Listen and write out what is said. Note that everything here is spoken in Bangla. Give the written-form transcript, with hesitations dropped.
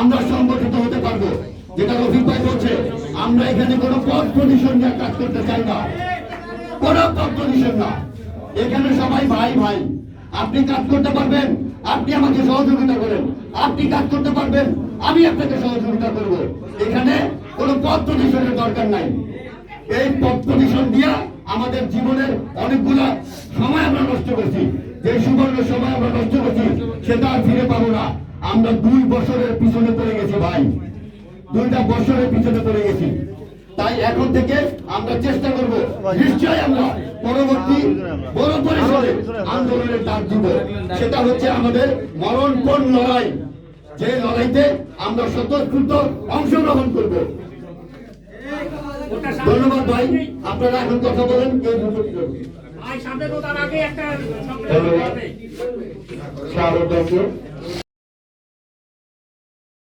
আমরা সংগঠিত হতে পারবো। যেটা রফিক ভাই বলছে, আমরা এখানে কোনো পদ পজিশন নিয়ে কাজ করতে চাই না, কোনো পদ পজিশন না। এখানে সবাই ভাই ভাই। আপনি কাজ করতে পারবেন, আপনি আমাকে সহযোগিতা করেন। আপনি কাজ করতে পারবেন, আমি আপনাকে সহযোগিতা করব। এখানে কোনো পদ পজিশনের দরকার নাই। এই পদ পজিশন দিয়া আমাদের জীবনের অনেকগুলা সময় আমরা নষ্ট করছি। যে সুবর্ণ সময় আমরা নষ্ট করছি সেটা আর ফিরে পাবো না। আমরা 2 বছরের পিছনে পড়ে গেছি ভাই, 2টা বছরের পিছনে পড়ে গেছি। তাই এখন থেকে আমরা চেষ্টা করব, নিশ্চয়ই আমরা পরবর্তী বড় পরিসরে আন্দোলনের ডাক দিব। সেটা হচ্ছে আমাদের মরণপণ লড়াই, যে লড়াইতে আমরা স্বতঃস্ফূর্ত অংশগ্রহণ করব। ধন্যবাদ ভাই, আপনারা এখন কথা বলেন। ধন্যবাদ।